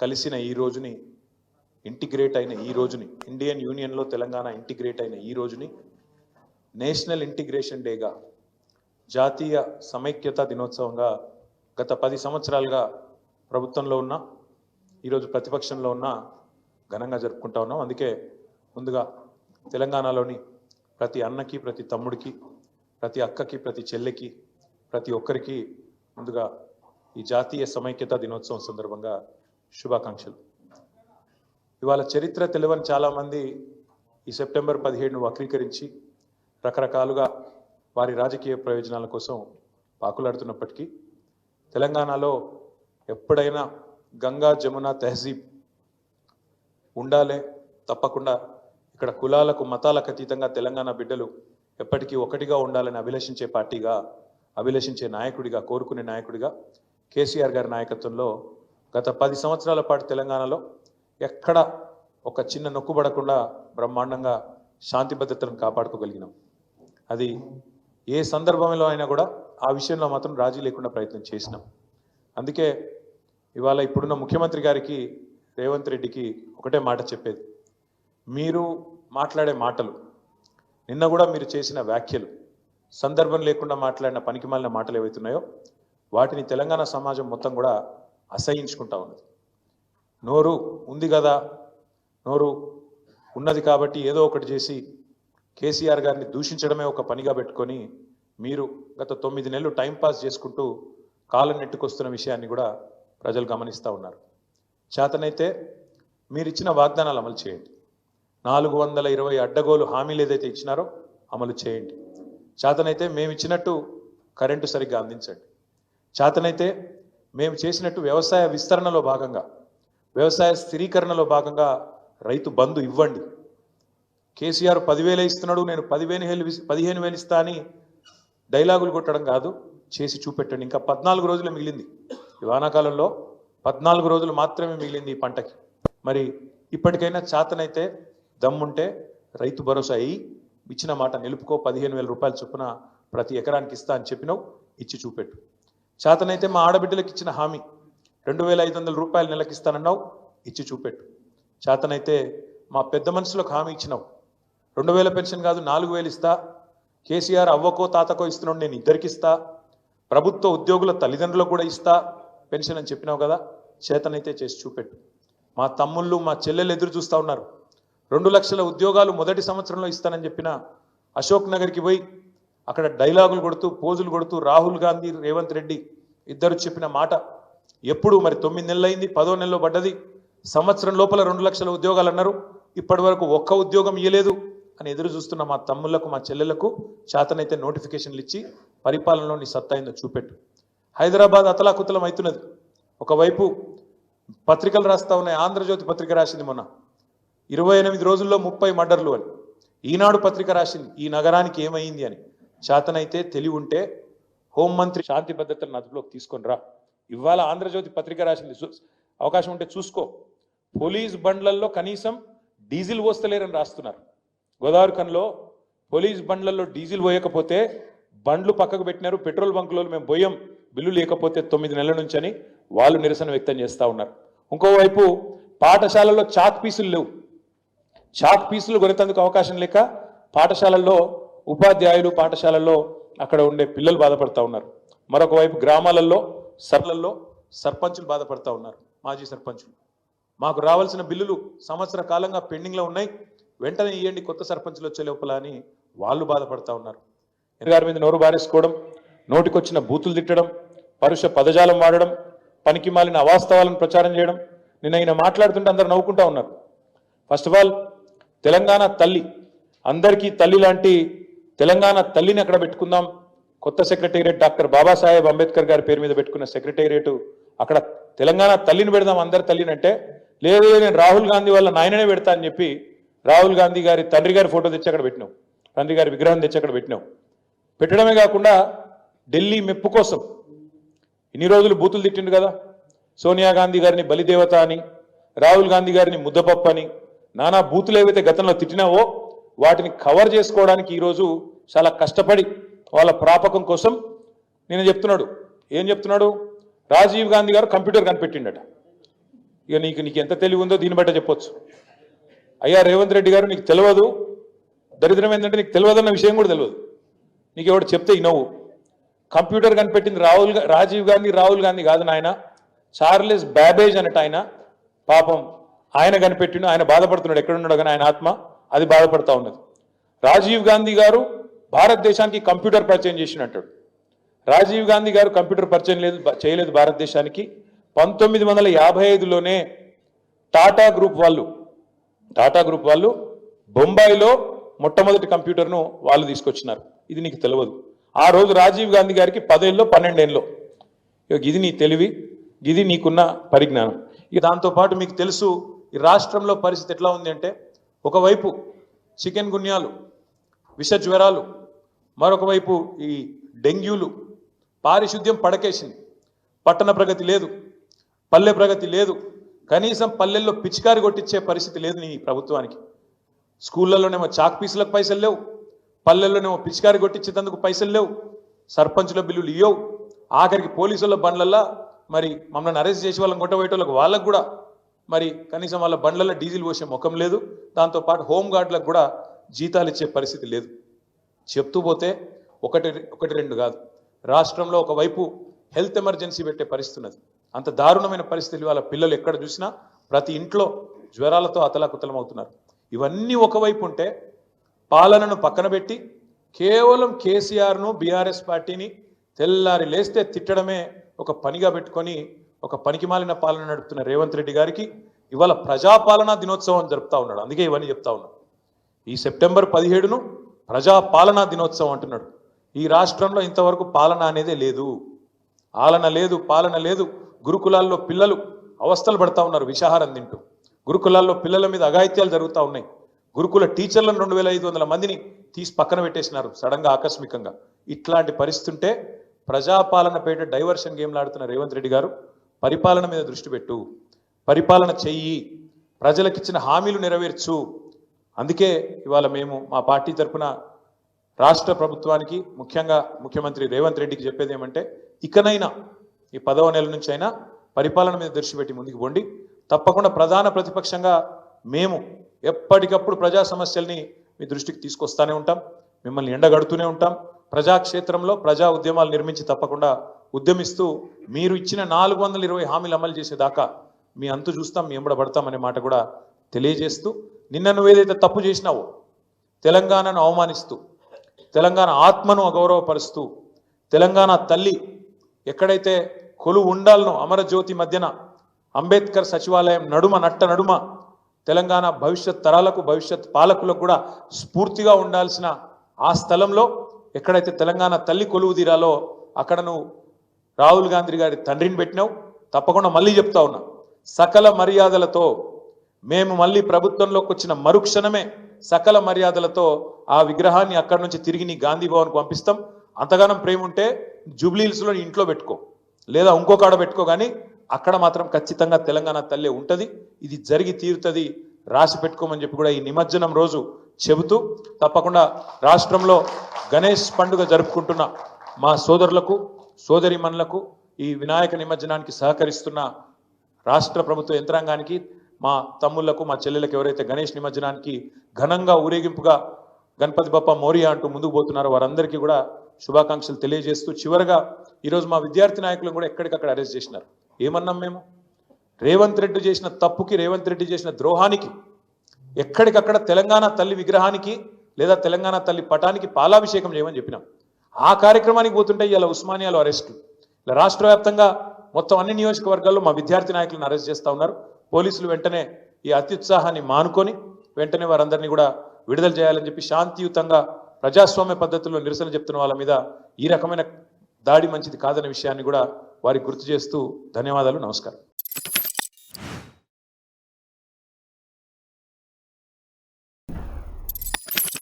కలిసిన ఈ రోజుని, ఇంటిగ్రేట్ అయిన ఈ రోజుని, ఇండియన్ యూనియన్లో తెలంగాణ ఇంటిగ్రేట్ అయిన ఈ రోజుని నేషనల్ ఇంటిగ్రేషన్ డేగా, జాతీయ సమైక్యత దినోత్సవంగా గత 10 సంవత్సరాలుగా ప్రభుత్వంలో ఉన్న, ఈరోజు ప్రతిపక్షంలో ఉన్న ఘనంగా జరుపుకుంటా ఉన్నాం. అందుకే ముందుగా తెలంగాణలోని ప్రతి అన్నకి, ప్రతి తమ్ముడికి, ప్రతి అక్కకి, ప్రతి చెల్లెకి, ప్రతి ఒక్కరికి ముందుగా ఈ జాతీయ సమైక్యత దినోత్సవం సందర్భంగా శుభాకాంక్షలు. ఇవాళ చరిత్ర తెలియని చాలామంది ఈ సెప్టెంబర్ 17ను వక్రీకరించి రకరకాలుగా వారి రాజకీయ ప్రయోజనాల కోసం పాకులాడుతున్నప్పటికీ తెలంగాణలో ఎప్పుడైనా గంగా జమున తహజీబ్ ఉండాలే, తప్పకుండా ఇక్కడ కులాలకు మతాలకు అతీతంగా తెలంగాణ బిడ్డలు ఎప్పటికీ ఒకటిగా ఉండాలని అభిలషించే పార్టీగా, అభిలషించే నాయకుడిగా, కోరుకునే నాయకుడిగా కేసీఆర్ గారి నాయకత్వంలో గత 10 సంవత్సరాల పాటు తెలంగాణలో ఎక్కడ ఒక చిన్న నొక్కుబడకుండా బ్రహ్మాండంగా శాంతి భద్రతలను కాపాడుకోగలిగినాం. అది ఏ సందర్భంలో అయినా కూడా ఆ విషయంలో మాత్రం రాజీ లేకుండా ప్రయత్నం చేసినాం. అందుకే ఇవాళ ఇప్పుడున్న ముఖ్యమంత్రి గారికి, రేవంత్ రెడ్డికి ఒకటే మాట చెప్పేది, మీరు మాట్లాడే మాటలు, నిన్న కూడా మీరు చేసిన వ్యాఖ్యలు, సందర్భం లేకుండా మాట్లాడిన పనికిమాలిన మాటలు ఏవైతున్నాయో వాటిని తెలంగాణ సమాజం మొత్తం కూడా అసహించుకుంటా ఉన్నది. నోరు ఉంది కదా, నోరు ఉన్నది కాబట్టి ఏదో ఒకటి చేసి కేసీఆర్ గారిని దూషించడమే ఒక పనిగా పెట్టుకొని మీరు గత 9 నెలలు టైంపాస్ చేసుకుంటూ కాలం నెట్టుకొస్తున్న విషయాన్ని కూడా ప్రజలు గమనిస్తూ ఉన్నారు. చేతనైతే మీరు ఇచ్చిన వాగ్దానాలు అమలు చేయండి. 420 అడ్డగోలు హామీలు ఏదైతే ఇచ్చినారో అమలు చేయండి. చేతనైతే మేము ఇచ్చినట్టు కరెంటు సరిగ్గా అందించండి. చేతనైతే మేము చేసినట్టు వ్యవసాయ విస్తరణలో భాగంగా, వ్యవసాయ స్థిరీకరణలో భాగంగా రైతు బంధు ఇవ్వండి. కేసీఆర్ 10,000 ఇస్తున్నాడు, నేను 15,000 ఇస్తా అని డైలాగులు కొట్టడం కాదు, చేసి చూపెట్టండి. ఇంకా 14 రోజులు మిగిలింది. ఈ వానాకాలంలో 14 రోజులు మాత్రమే మిగిలింది ఈ పంటకి. మరి ఇప్పటికైనా చేతనైతే దమ్ముంటే రైతు భరోసా అయ్యి ఇచ్చిన మాట నిలుపుకో. 15,000 రూపాయలు చొప్పున ప్రతి ఎకరానికి ఇస్తా అని చెప్పినావు, ఇచ్చి చూపెట్టు. చేతనైతే మా ఆడబిడ్డలకు ఇచ్చిన హామీ 2,500 రూపాయలు నెలకి ఇస్తానన్నావు, ఇచ్చి చూపెట్టు. చేతనైతే మా పెద్ద మనుషులకు హామీ ఇచ్చినావు, 2,000 పెన్షన్ కాదు 4,000 ఇస్తా, కేసీఆర్ అవ్వకో తాతకో ఇస్తున్నాడు, నేను ఇద్దరికి ఇస్తా, ప్రభుత్వ ఉద్యోగుల తల్లిదండ్రులకు కూడా ఇస్తా పెన్షన్ అని చెప్పినావు కదా, చేతనైతే చేసి చూపెట్టు. మా తమ్ముళ్ళు, మా చెల్లెలు ఎదురు చూస్తూ ఉన్నారు. 2 లక్షల ఉద్యోగాలు మొదటి సంవత్సరంలో ఇస్తానని చెప్పిన అశోక్ నగర్కి పోయి అక్కడ డైలాగులు కొడుతూ, పోజులు కొడుతూ రాహుల్ గాంధీ, రేవంత్ రెడ్డి ఇద్దరు చెప్పిన మాట ఎప్పుడు మరి 9 నెలలు అయింది, 10వ నెలలో పడ్డది. సంవత్సరం లోపల 2 లక్షల ఉద్యోగాలు అన్నారు, ఇప్పటి వరకు ఒక్క ఉద్యోగం ఇవ్వలేదు అని ఎదురు చూస్తున్న మా తమ్ముళ్లకు, మా చెల్లెళ్లకు చేతనైతే నోటిఫికేషన్లు ఇచ్చి పరిపాలనలో నీ సత్తా అయిందో చూపెట్టు. హైదరాబాద్ అతలాకుతలం అవుతున్నది. ఒకవైపు పత్రికలు రాస్తా ఉన్నాయి. ఆంధ్రజ్యోతి పత్రిక రాసింది మొన్న 28 రోజుల్లో 30 మర్డర్లు అని. ఈనాడు పత్రిక రాసింది ఈ నగరానికి ఏమైంది అని. చేతనైతే తెలివి ఉంటే హోంమంత్రి శాంతి భద్రతలను అదుపులోకి తీసుకొని రా. ఇవాళ ఆంధ్రజ్యోతి పత్రిక రాసింది, అవకాశం ఉంటే చూసుకో. పోలీస్ బండ్లల్లో కనీసం డీజిల్ పోస్తలేరని రాస్తున్నారు. గోదావరి కన్లో పోలీస్ బండ్లలో డీజిల్ పోయకపోతే బండ్లు పక్కకు పెట్టినారు. పెట్రోల్ బంకులలో మేము పోయాం బిల్లు లేకపోతే 9 నెలల నుంచి అని వాళ్ళు నిరసన వ్యక్తం చేస్తూ ఉన్నారు. ఇంకోవైపు పాఠశాలల్లో చాక్ పీసులు లేవు. చాక్ పీసులు కొనేందుకు అవకాశం లేక పాఠశాలల్లో ఉపాధ్యాయులు, పాఠశాలల్లో అక్కడ ఉండే పిల్లలు బాధపడతా ఉన్నారు. మరొక వైపు గ్రామాలలో సర్పంచులు బాధపడతా ఉన్నారు. మాజీ సర్పంచులు, మాకు రావాల్సిన బిల్లులు సంవత్సర కాలంగా పెండింగ్లో ఉన్నాయి, వెంటనే ఇవ్వండి కొత్త సర్పంచులు వచ్చే లోపల అని వాళ్ళు బాధపడతా ఉన్నారు. గారి మీద నోరు బారేసుకోవడం, నోటికొచ్చిన బూతులు తిట్టడం, పరుష పదజాలం వాడడం, పనికి మాలిన అవాస్తవాలను ప్రచారం చేయడం. నిన్న ఆయన మాట్లాడుతుంటే అందరు నవ్వుకుంటా ఉన్నారు. ఫస్ట్ ఆఫ్ ఆల్ తెలంగాణ తల్లి, అందరికీ తల్లి లాంటి తెలంగాణ తల్లిని అక్కడ పెట్టుకుందాం. కొత్త సెక్రటేరియట్ డాక్టర్ బాబాసాహెబ్ అంబేద్కర్ గారి పేరు మీద పెట్టుకున్న సెక్రటేరియట్, అక్కడ తెలంగాణ తల్లిని పెడదాం అందరి తల్లిని అంటే, లేదు నేను రాహుల్ గాంధీ వాళ్ళ నాయననే పెడతా అని చెప్పి రాహుల్ గాంధీ గారి తండ్రి గారి ఫోటో తెచ్చి అక్కడ పెట్టినావు, తండ్రి గారి విగ్రహం తెచ్చి అక్కడ పెట్టినావు. పెట్టడమే కాకుండా ఢిల్లీ మెప్పు కోసం ఇన్ని రోజులు బూతులు తిట్టిండు కదా. సోనియా గాంధీ గారిని బలిదేవత అని, రాహుల్ గాంధీ గారిని ముద్దపప్పు అని, నానా బూతులు ఏవైతే గతంలో తిట్టినావో వాటిని కవర్ చేసుకోవడానికి ఈరోజు చాలా కష్టపడి వాళ్ళ ప్రాపకం కోసం నేను చెప్తున్నాడు. ఏం చెప్తున్నాడు? రాజీవ్ గాంధీ గారు కంప్యూటర్ కనిపెట్టిండట. ఇక నీకు ఎంత తెలివి ఉందో దీన్ని బట్టే చెప్పొచ్చు. అయ్యా రేవంత్ రెడ్డి గారు, నీకు తెలియదు, దరిద్రం ఏంటంటే నీకు తెలియదన్న విషయం కూడా తెలియదు. నీకు ఎవడు చెప్తే ఇనవు. కంప్యూటర్ కనిపెట్టింది రాజీవ్ గాంధీ, రాహుల్ గాంధీ కాదు నాయన, చార్లెస్ బ్యాబేజ్ అన్నట్టు ఆయన. పాపం ఆయన కనిపెట్టిండు, ఆయన బాధపడుతున్నాడు, ఎక్కడున్నాడు కానీ ఆయన ఆత్మ అది బాధపడతా ఉన్నది. రాజీవ్ గాంధీ గారు భారతదేశానికి కంప్యూటర్ పరిచయం చేసినట్టాడు. రాజీవ్ గాంధీ గారు కంప్యూటర్ పరిచయం చేయలేదు భారతదేశానికి. 1955లోనే టాటా గ్రూప్ వాళ్ళు బొంబాయిలో మొట్టమొదటి కంప్యూటర్ను వాళ్ళు తీసుకొచ్చినారు. ఇది నీకు తెలియదు. ఆ రోజు రాజీవ్ గాంధీ గారికి 10 ఏళ్ళలో 12 ఏళ్ళలో. ఇది నీ తెలివి, ఇది నీకున్న పరిజ్ఞానం. ఇక దాంతోపాటు మీకు తెలుసు ఈ రాష్ట్రంలో పరిస్థితి ఎట్లా ఉంది అంటే, ఒకవైపు చికెన్ గున్యాలు, విష జ్వరాలు, మరొక వైపు ఈ డెంగ్యూలు, పారిశుద్ధ్యం పడకేసింది. పట్టణ ప్రగతి లేదు, పల్లె ప్రగతి లేదు, కనీసం పల్లెల్లో పిచికారి కొట్టించే పరిస్థితి లేదు నీ ప్రభుత్వానికి. స్కూళ్ళలోనేమో చాక్ పీసులకు పైసలు లేవు, పల్లెల్లోనేమో పిచికారి కొట్టించేందుకు పైసలు లేవు, సర్పంచుల బిల్లులు ఇవ్వవు, ఆఖరికి పోలీసుల బండ్లల్లో మరి మమ్మల్ని అరెస్ట్ చేసి వాళ్ళని కొట్టబోయేటోళ్ళకి వాళ్ళకు కూడా మరి కనీసం వాళ్ళ బండ్లలో డీజిల్ పోసే ముఖం లేదు. దాంతోపాటు హోంగార్డులకు కూడా జీతాలు ఇచ్చే పరిస్థితి లేదు. చెప్తూ పోతే ఒకటి రెండు కాదు, రాష్ట్రంలో ఒకవైపు హెల్త్ ఎమర్జెన్సీ పెట్టే పరిస్థితి ఉన్నది. అంత దారుణమైన పరిస్థితులు వాళ్ళ పిల్లలు ఎక్కడ చూసినా ప్రతి ఇంట్లో జ్వరాలతో అతలాకుతలం అవుతున్నారు. ఇవన్నీ ఒకవైపు ఉంటే పాలనను పక్కన పెట్టి కేవలం కేసీఆర్ను, బీఆర్ఎస్ పార్టీని తెల్లారి లేస్తే తిట్టడమే ఒక పనిగా పెట్టుకొని ఒక పనికిమాలిన పాలన నడుపుతున్న రేవంత్ రెడ్డి గారికి ఇవాళ ప్రజాపాలనా దినోత్సవం జరుపుతా ఉన్నాడు. అందుకే ఇవన్నీ చెప్తా ఉన్నాడు. ఈ సెప్టెంబర్ 17ను ప్రజాపాలనా దినోత్సవం అంటున్నాడు. ఈ రాష్ట్రంలో ఇంతవరకు పాలన అనేదే లేదు, ఆలన లేదు, పాలన లేదు. గురుకులాల్లో పిల్లలు అవస్థలు పడతా ఉన్నారు విషాహారం తింటూ. గురుకులాల్లో పిల్లల మీద అఘాయిత్యాలు జరుగుతూ ఉన్నాయి. గురుకుల టీచర్లను 2500 మందిని తీసి పక్కన పెట్టేసినారు సడన్గా, ఆకస్మికంగా. ఇట్లాంటి పరిస్థితి ఉంటే ప్రజాపాలన పేట డైవర్షన్ గేమ్లు ఆడుతున్న రేవంత్ రెడ్డి గారు పరిపాలన మీద దృష్టి పెట్టు, పరిపాలన చెయ్యి, ప్రజలకిచ్చిన హామీలు నెరవేర్చు. అందుకే ఇవాళ మేము మా పార్టీ తరఫున రాష్ట్ర ప్రభుత్వానికి, ముఖ్యంగా ముఖ్యమంత్రి రేవంత్ రెడ్డికి చెప్పేది ఏమంటే, ఇకనైనా ఈ 10వ నెల నుంచి అయినా పరిపాలన మీద దృష్టి పెట్టి ముందుకు పోండి. తప్పకుండా ప్రధాన ప్రతిపక్షంగా మేము ఎప్పటికప్పుడు ప్రజా సమస్యల్ని మీ దృష్టికి తీసుకొస్తానే ఉంటాం, మిమ్మల్ని ఎండగడుతూనే ఉంటాం. ప్రజాక్షేత్రంలో ప్రజా ఉద్యమాలు నిర్మించి తప్పకుండా ఉద్యమిస్తూ మీరు ఇచ్చిన 420 హామీలు అమలు చేసేదాకా మీ అంతు చూస్తాం, మీ ఎంబడ పడతామనే మాట కూడా తెలియజేస్తూ, నిన్న నువ్వేదైతే తప్పు చేసినావో, తెలంగాణను అవమానిస్తూ, తెలంగాణ ఆత్మను అగౌరవపరుస్తూ, తెలంగాణ తల్లి ఎక్కడైతే కొలువు ఉండాలనో అమరజ్యోతి మధ్యన అంబేద్కర్ సచివాలయం నడుమ తెలంగాణ భవిష్యత్ తరాలకు, భవిష్యత్ పాలకులకు కూడా స్ఫూర్తిగా ఉండాల్సిన ఆ స్థలంలో ఎక్కడైతే తెలంగాణ తల్లి కొలువు తీరాలో అక్కడ నువ్వు రాహుల్ గాంధీ గారి తండ్రిని పెట్టినావు. తప్పకుండా మళ్ళీ చెప్తా ఉన్నా, సకల మర్యాదలతో మేము మళ్ళీ ప్రభుత్వంలోకి వచ్చిన మరుక్షణమే సకల మర్యాదలతో ఆ విగ్రహాన్ని అక్కడి నుంచి తిరిగి నీ గాంధీ భవన్కు పంపిస్తాం. అంతగానం ప్రేమ ఉంటే జూబ్లీహిల్స్లో ఇంట్లో పెట్టుకో, లేదా ఇంకొక పెట్టుకో, కానీ అక్కడ మాత్రం ఖచ్చితంగా తెలంగాణ తల్లి ఉంటుంది. ఇది జరిగి తీరుతుంది, రాసి పెట్టుకోమని చెప్పి కూడా ఈ నిమజ్జనం రోజు చెబుతూ, తప్పకుండా రాష్ట్రంలో గణేష్ పండుగ జరుపుకుంటున్న మా సోదరులకు, సోదరిమణులకు, ఈ వినాయక నిమజ్జనానికి సహకరిస్తున్న రాష్ట్ర ప్రభుత్వ యంత్రాంగానికి, మా తమ్ముళ్లకు, మా చెల్లెలకు, ఎవరైతే గణేష్ నిమజ్జనానికి ఘనంగా ఊరేగింపుగా గణపతి బప్ప మోరియా అంటూ ముందుకు పోతున్నారో వారందరికీ కూడా శుభాకాంక్షలు తెలియజేస్తూ, చివరగా ఈరోజు మా విద్యార్థి నాయకులను కూడా ఎక్కడికక్కడ అరెస్ట్ చేసినారు. ఏమన్నాం మేము? రేవంత్ రెడ్డి చేసిన తప్పుకి, రేవంత్ రెడ్డి చేసిన ద్రోహానికి ఎక్కడికక్కడ తెలంగాణ తల్లి విగ్రహానికి లేదా తెలంగాణ తల్లి పటానికి పాలాభిషేకం చేయమని చెప్పినాం. ఆ కార్యక్రమానికి పోతుంటే ఇలా ఉస్మానియాలో అరెస్టు, ఇలా రాష్ట్ర వ్యాప్తంగా మొత్తం అన్ని నియోజకవర్గాల్లో మా విద్యార్థి నాయకులను అరెస్ట్ చేస్తూ ఉన్నారు. పోలీసులు వెంటనే ఈ అత్యుత్సాహాన్ని మానుకొని వెంటనే వారందరినీ కూడా విడుదల చేయాలని చెప్పి శాంతియుతంగా ప్రజాస్వామ్య పద్ధతుల్లో నిరసన చెప్తున్న వాళ్ళ మీద ఈ రకమైన దాడి మంచిది కాదనే విషయాన్ని కూడా వారికి గుర్తు చేస్తూ ధన్యవాదాలు, నమస్కారం.